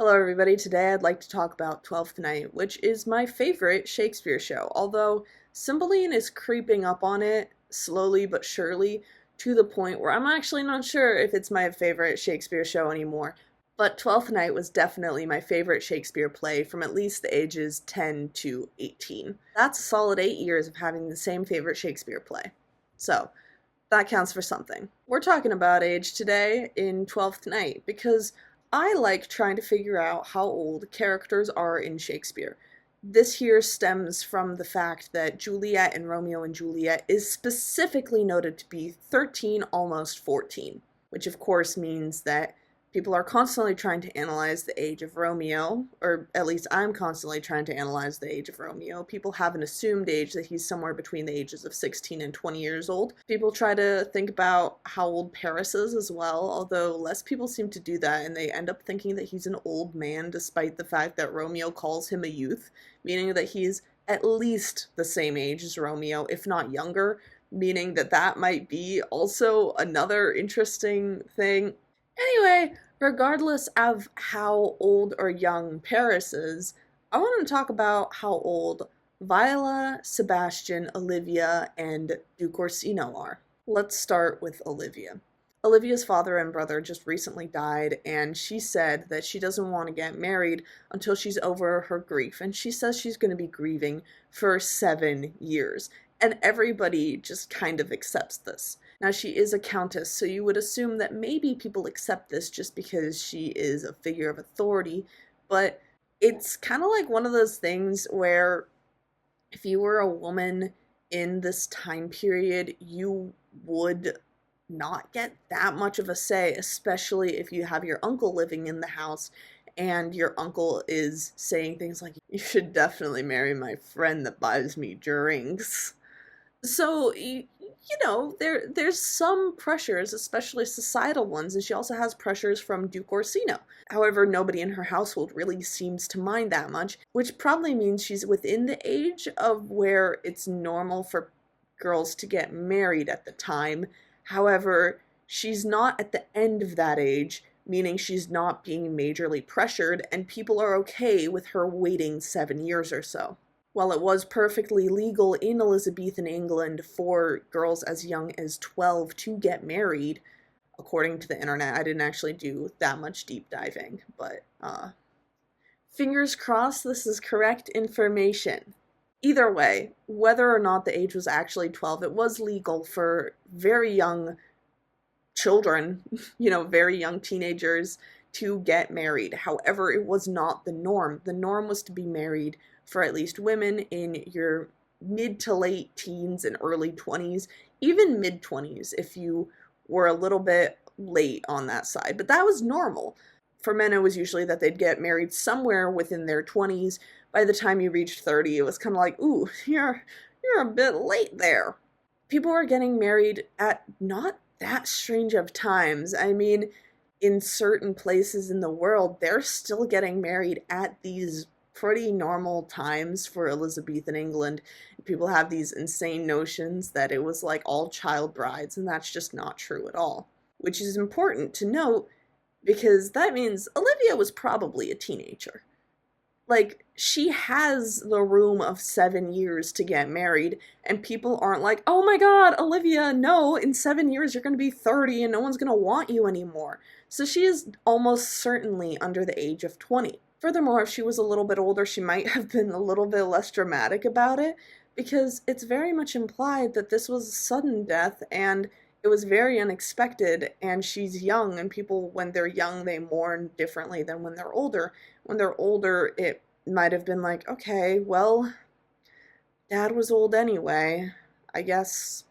Hello everybody, today I'd like to talk about Twelfth Night, which is my favorite Shakespeare show, although Cymbeline is creeping up on it, slowly but surely, to the point where I'm actually not sure if it's my favorite Shakespeare show anymore. But Twelfth Night was definitely my favorite Shakespeare play from at least the ages 10 to 18. That's a solid 8 years of having the same favorite Shakespeare play. So, that counts for something. We're talking about age today in Twelfth Night because I like trying to figure out how old characters are in Shakespeare. This here stems from the fact that Juliet in Romeo and Juliet is specifically noted to be 13, almost 14, which of course means that people are constantly trying to analyze the age of Romeo, or at least I'm constantly trying to analyze the age of Romeo. People have an assumed age that he's somewhere between the ages of 16 and 20 years old. People try to think about how old Paris is as well, although less people seem to do that, and they end up thinking that he's an old man despite the fact that Romeo calls him a youth, meaning that he's at least the same age as Romeo, if not younger, meaning that that might be also another interesting thing. Anyway, regardless of how old or young Paris is, I want to talk about how old Viola, Sebastian, Olivia, and Duke Orsino are. Let's start with Olivia. Olivia's father and brother just recently died, and she said that she doesn't want to get married until she's over her grief, and she says she's going to be grieving for 7 years. And everybody just kind of accepts this. Now, she is a countess, so you would assume that maybe people accept this just because she is a figure of authority, but it's kind of like one of those things where if you were a woman in this time period, you would not get that much of a say, especially if you have your uncle living in the house and your uncle is saying things like, "You should definitely marry my friend that buys me drinks." So, there's some pressures, especially societal ones, and she also has pressures from Duke Orsino. However, nobody in her household really seems to mind that much, which probably means she's within the age of where it's normal for girls to get married at the time. However, she's not at the end of that age, meaning she's not being majorly pressured, and people are okay with her waiting 7 years or so. While it was perfectly legal in Elizabethan England for girls as young as 12 to get married, according to the internet, I didn't actually do that much deep diving, but fingers crossed this is correct information. Either way, whether or not the age was actually 12, it was legal for very young children, very young teenagers to get married. However, it was not the norm. The norm was to be married for at least women in your mid to late teens and early 20s, even mid 20s if you were a little bit late on that side. But that was normal. For men, it was usually that they'd get married somewhere within their 20s. By the time you reached 30, it was kind of like, ooh, you're a bit late there. People were getting married at not that strange of times. I mean, in certain places in the world, they're still getting married at these pretty normal times for Elizabethan England. People have these insane notions that it was like all child brides, and that's just not true at all. Which is important to note because that means Olivia was probably a teenager. Like, she has the room of 7 years to get married, and people aren't like, "Oh my god, Olivia, no, in 7 years you're gonna be 30 and no one's gonna want you anymore." So she is almost certainly under the age of 20. Furthermore, if she was a little bit older, she might have been a little bit less dramatic about it, because it's very much implied that this was a sudden death, and it was very unexpected, and she's young, and people, when they're young, they mourn differently than when they're older. When they're older, it might have been like, okay, well, Dad was old anyway. I guess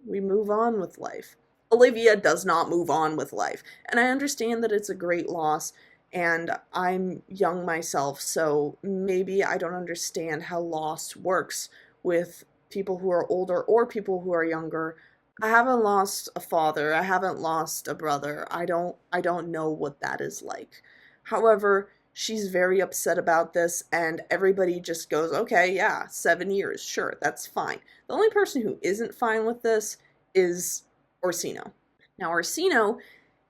we move on with life. Olivia does not move on with life, and I understand that it's a great loss, and I'm young myself, so maybe I don't understand how loss works with people who are older or people who are younger. I haven't lost a father, I haven't lost a brother. I don't know what that is like. However, she's very upset about this, and everybody just goes, okay, yeah, 7 years, sure, that's fine. The only person who isn't fine with this is Orsino. Now, Orsino,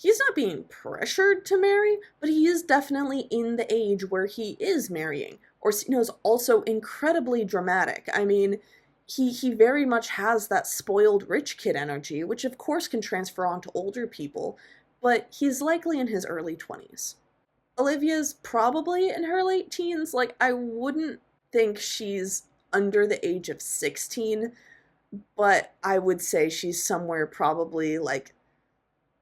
he's not being pressured to marry, but he is definitely in the age where he is marrying. Orsino's also incredibly dramatic. I mean, he very much has that spoiled rich kid energy, which of course can transfer on to older people, but he's likely in his early 20s. Olivia's probably in her late teens. Like, I wouldn't think she's under the age of 16, but I would say she's somewhere probably like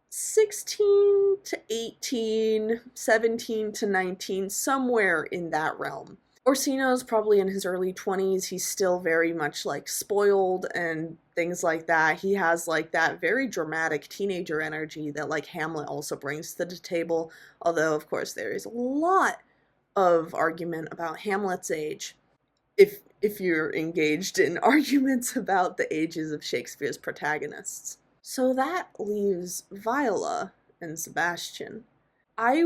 16 to 18, 17 to 19, somewhere in that realm. Orsino's probably in his early 20s. He's still very much like spoiled and things like that. He has like that very dramatic teenager energy that like Hamlet also brings to the table. Although, of course, there is a lot of argument about Hamlet's age. If you're engaged in arguments about the ages of Shakespeare's protagonists. So that leaves Viola and Sebastian. I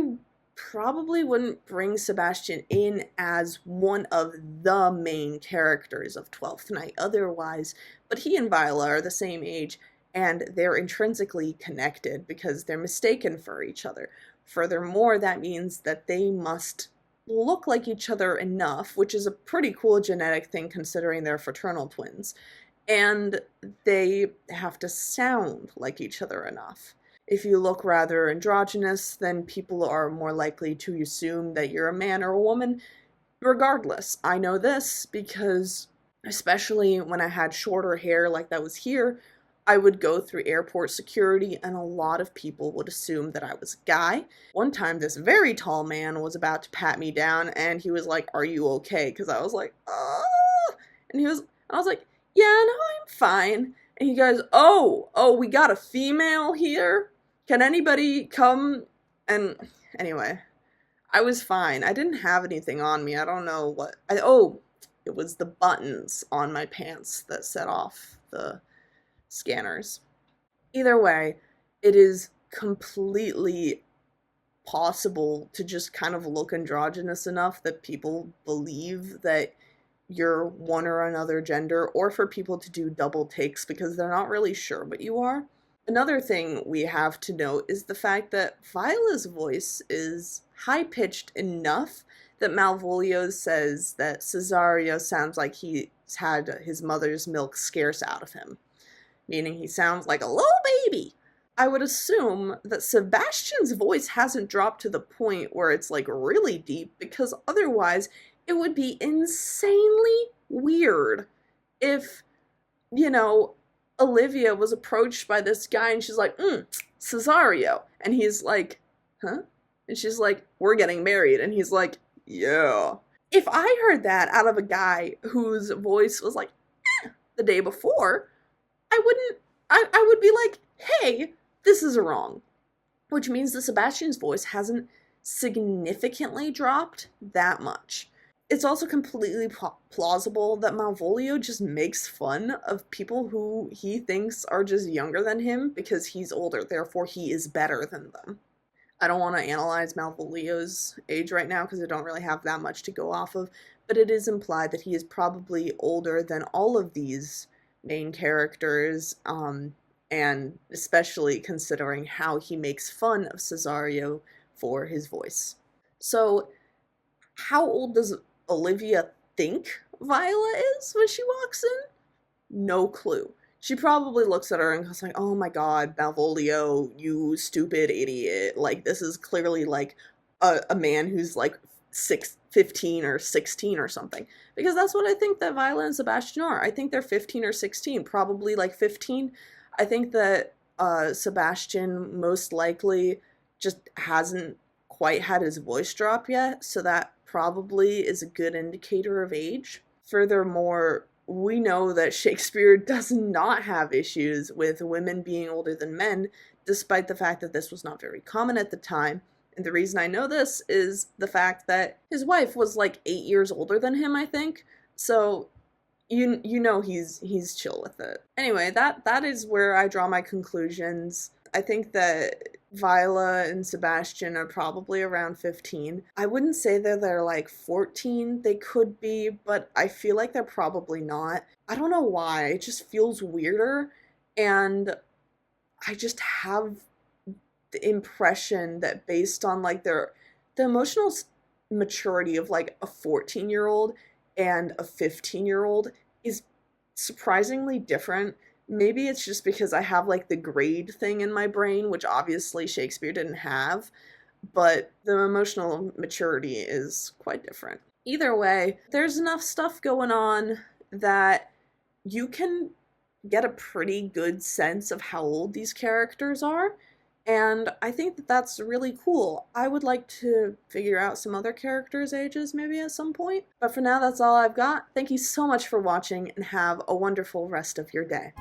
probably wouldn't bring Sebastian in as one of the main characters of Twelfth Night otherwise, but he and Viola are the same age, and they're intrinsically connected because they're mistaken for each other. Furthermore, that means that they must look like each other enough, which is a pretty cool genetic thing considering they're fraternal twins, and they have to sound like each other enough. If you look rather androgynous, then people are more likely to assume that you're a man or a woman. Regardless, I know this because, especially when I had shorter hair like that was here, I would go through airport security and a lot of people would assume that I was a guy. One time, this very tall man was about to pat me down and he was like, "Are you okay?" Because I was like, "Oh," and I was like, "Yeah, no, I'm fine." And he goes, "Oh, we got a female here? Can anybody come?" And anyway, I was fine. I didn't have anything on me. I don't know what. It was the buttons on my pants that set off the scanners. Either way, it is completely possible to just kind of look androgynous enough that people believe that you're one or another gender, or for people to do double takes because they're not really sure what you are. Another thing we have to note is the fact that Viola's voice is high-pitched enough that Malvolio says that Cesario sounds like he's had his mother's milk scarce out of him, meaning he sounds like a little baby. I would assume that Sebastian's voice hasn't dropped to the point where it's like really deep, because otherwise it would be insanely weird if, Olivia was approached by this guy and she's like, Cesario. And he's like, huh? And she's like, "We're getting married." And he's like, "Yeah." If I heard that out of a guy whose voice was like, the day before, I would be like, "Hey, this is wrong." Which means that Sebastian's voice hasn't significantly dropped that much. It's also completely plausible that Malvolio just makes fun of people who he thinks are just younger than him because he's older, therefore he is better than them. I don't want to analyze Malvolio's age right now because I don't really have that much to go off of, but it is implied that he is probably older than all of these main characters, and especially considering how he makes fun of Cesario for his voice. So, how old does Olivia think Viola is when she walks in? No clue. She probably looks at her and goes like, "Oh my god, Malvolio, you stupid idiot. Like, this is clearly like a man who's like 15 or 16 or something." Because that's what I think that Viola and Sebastian are. I think they're 15 or 16, probably like 15. I think that Sebastian most likely just hasn't quite had his voice drop yet, so that probably is a good indicator of age. Furthermore, we know that Shakespeare does not have issues with women being older than men, despite the fact that this was not very common at the time. And the reason I know this is the fact that his wife was like 8 years older than him, I think. So you know he's chill with it. Anyway, that is where I draw my conclusions. I think that Viola and Sebastian are probably around 15. I wouldn't say that they're like 14. They could be, but I feel like they're probably not. I don't know why. It just feels weirder, and I just have the impression that based on like the emotional maturity of like a 14-year-old and a 15-year-old is surprisingly different. Maybe it's just because I have like the grade thing in my brain, which obviously Shakespeare didn't have, but the emotional maturity is quite different. Either way, there's enough stuff going on that you can get a pretty good sense of how old these characters are. And I think that that's really cool. I would like to figure out some other characters' ages maybe at some point. But for now, that's all I've got. Thank you so much for watching and have a wonderful rest of your day.